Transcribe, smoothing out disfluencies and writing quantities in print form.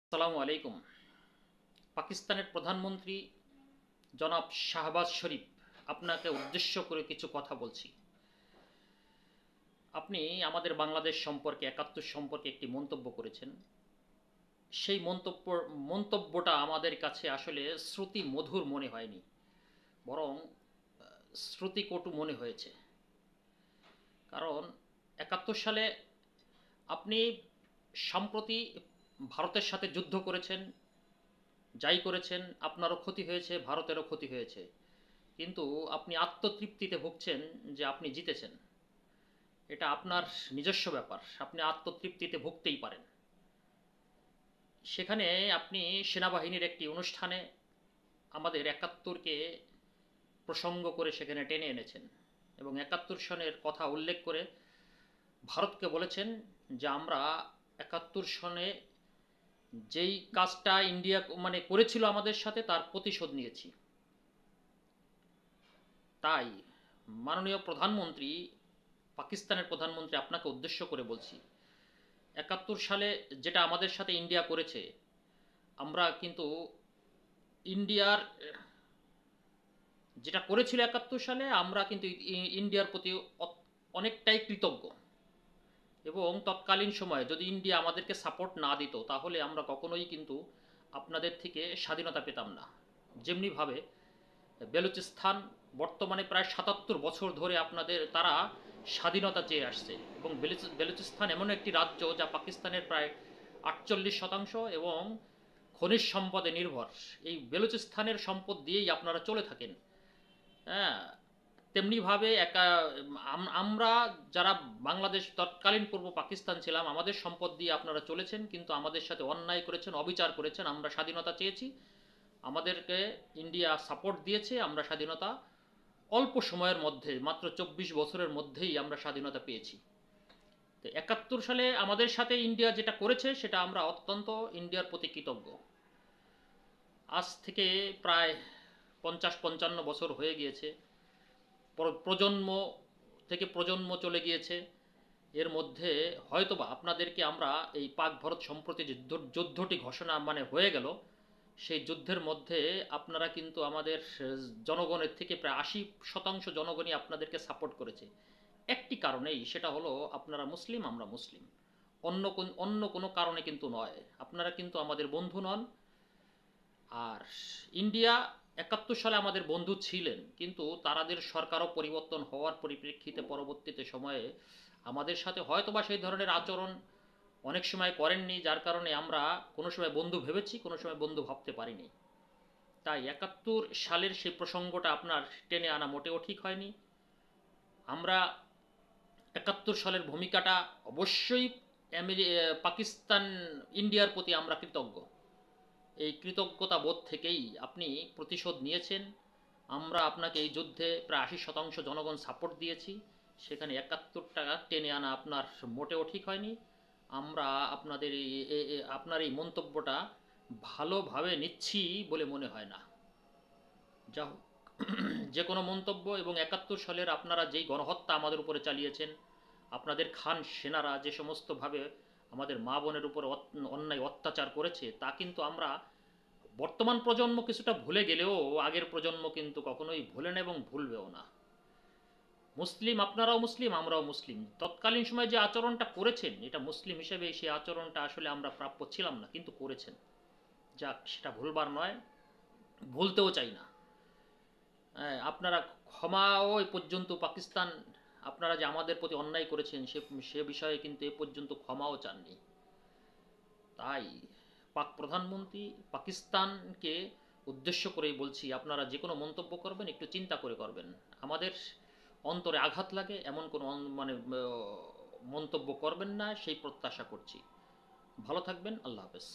আসসালামু আলাইকুম। পাকিস্তানের প্রধানমন্ত্রী জনাব শাহবাজ শরীফ, আপনাকে উদ্দেশ্য করে কিছু কথা বলছি। আপনি আমাদের বাংলাদেশ সম্পর্কে, একাত্তর সম্পর্কে একটি মন্তব্য করেছেন। সেই মন্তব্যটা আমাদের কাছে আসলে শ্রুতি মধুর মনে হয়নি, বরং শ্রুতিকটু মনে হয়েছে। কারণ 71 সালে আপনি সম্প্রতি ভারতের সাথে যুদ্ধ করেছেন, যাই করেছেন আপনারও ক্ষতি হয়েছে, ভারতেরও ক্ষতি হয়েছে, কিন্তু আপনি আত্মতৃপ্তিতে ভুগছেন যে আপনি জিতেছেন। এটা আপনার নিজস্ব ব্যাপার, আপনি আত্মতৃপ্তিতে ভুগতেই পারেন। সেখানে আপনি সেনাবাহিনীর একটি অনুষ্ঠানে আমাদের 71কে প্রসঙ্গ করে সেখানে টেনে এনেছেন এবং 71 সনের কথা উল্লেখ করে ভারতকে বলেছেন যে আমরা 71 সনে যেই কাজটা ইন্ডিয়া করেছিল আমাদের সাথে তার প্রতিশোধ নিয়েছি। তাই মাননীয় প্রধানমন্ত্রী, পাকিস্তানের প্রধানমন্ত্রী, আপনাকে উদ্দেশ্য করে বলছি, 71 সালে যেটা আমাদের সাথে ইন্ডিয়া করেছে, আমরা কিন্তু ইন্ডিয়ার যেটা করেছিল 71 সালে, আমরা কিন্তু ইন্ডিয়ার প্রতি অনেকটাই কৃতজ্ঞ। এবং তৎকালীন সময়ে যদি ইন্ডিয়া আমাদেরকে সাপোর্ট না দিত তাহলে আমরা কখনোই কিন্তু আপনাদের থেকে স্বাধীনতা পেতাম না। যেমনিভাবে বেলুচিস্তান বর্তমানে প্রায় 77 বছর ধরে আপনাদের তারা স্বাধীনতা চেয়ে আসছে, এবং বেলুচিস্তান এমন একটি রাজ্য যা পাকিস্তানের প্রায় 48% এবং খনিজ সম্পদে নির্ভর। এই বেলুচিস্তানের সম্পদ দিয়েই আপনারা চলে থাকেন। হ্যাঁ, তেমনিভাবে আমরা যারা বাংলাদেশ তৎকালীন পূর্ব পাকিস্তান ছিলাম, আমাদের সম্পদ দিয়ে আপনারা চলেছেন, কিন্তু আমাদের সাথে অন্যায় করেছেন, অবিচার করেছেন। আমরা স্বাধীনতা চেয়েছি, আমাদেরকে ইন্ডিয়া সাপোর্ট দিয়েছে, আমরা স্বাধীনতা অল্প সময়ের মধ্যে, মাত্র 24 বছরের মধ্যেই আমরা স্বাধীনতা পেয়েছি। তো 71 সালে আমাদের সাথে ইন্ডিয়া যেটা করেছে সেটা আমরা অত্যন্ত ইন্ডিয়ার প্রতি কৃতজ্ঞ। আজ থেকে প্রায় 50-55 বছর হয়ে গিয়েছে, প্রজন্ম থেকে প্রজন্ম চলে গিয়েছে। এর মধ্যে হয়তোবা আপনাদেরকে আমরা এই পাক ভারত সম্প্রতি যুদ্ধটি ঘোষণা হয়ে গেল, সেই যুদ্ধের মধ্যে আপনারা কিন্তু আমাদের জনগণের থেকে প্রায় 80% জনগণই আপনাদেরকে সাপোর্ট করেছে একটি কারণেই, সেটা হলো আপনারা মুসলিম, আমরা মুসলিম। অন্য কোনো কারণে কিন্তু নয়। আপনারা কিন্তু আমাদের বন্ধু নন। আর ইন্ডিয়া 71 সালে আমাদের বন্ধু ছিলেন, কিন্তু তাদের সরকারও পরিবর্তন হওয়ার পরিপ্রেক্ষিতে পরবর্তীতে সময়ে আমাদের সাথে হয়তোবা সেই ধরনের আচরণ অনেক সময় করেননি, যার কারণে আমরা কোনো সময় বন্ধু ভেবেছি, কোনো সময় বন্ধু ভাবতে পারিনি। তাই 71 সালের সেই প্রসঙ্গটা আপনার টেনে আনা মোটেও ঠিক হয়নি। আমরা 71 সালের ভূমিকাটা অবশ্যই পাকিস্তান, ইন্ডিয়ার প্রতি আমরা কৃতজ্ঞ। এই কৃতজ্ঞতা বোধ থেকেই আপনি প্রতিশোধ নিয়েছেন। আমরা আপনাকে এই যুদ্ধে প্রায় 80% জনগণ সাপোর্ট দিয়েছি, সেখানে 71 টাকা টেনে আনা আপনার মোটেও ঠিক হয়নি। আমরা আপনার এই মন্তব্যটা ভালোভাবে নিচ্ছি বলে মনে হয় না। যা হোক, যে কোনো মন্তব্য, এবং 71 সালের আপনারা যেই গণহত্যা আমাদের উপরে চালিয়েছেন, আপনাদের খান সেনারা যে সমস্তভাবে আমাদের মা বোনের উপর অন্যায় অত্যাচার করেছে, তা কিন্তু আমরা বর্তমান প্রজন্ম কিছুটা ভুলে গেলেও আগের প্রজন্ম কিন্তু কখনোই ভুলে না এবং ভুলবেও না। মুসলিম, আপনারাও মুসলিম, আমরাও মুসলিম। তৎকালীন সময়ে যে আচরণটা করেছেন, এটা মুসলিম হিসেবে সেই আচরণটা আসলে আমরা প্রাপ্য ছিলাম না, কিন্তু করেছেন। যাক, সেটা ভুলবার নয়, ভুলতেও চাই না। আপনারা ক্ষমাও এ পর্যন্ত পাকিস্তান, আপনারা যে আমাদের প্রতি অন্যায় করেছেন সে বিষয়ে কিন্তু এ পর্যন্ত ক্ষমাও চাননি। তাই পাক প্রধানমন্ত্রী, পাকিস্তানকে উদ্দেশ্য করেই বলছি, আপনারা যে কোনো মন্তব্য করবেন একটু চিন্তা করে করবেন। আমাদের অন্তরে আঘাত লাগে এমন কোনো মন্তব্য করবেন না, সেই প্রত্যাশা করছি। ভালো থাকবেন। আল্লাহ হাফেজ।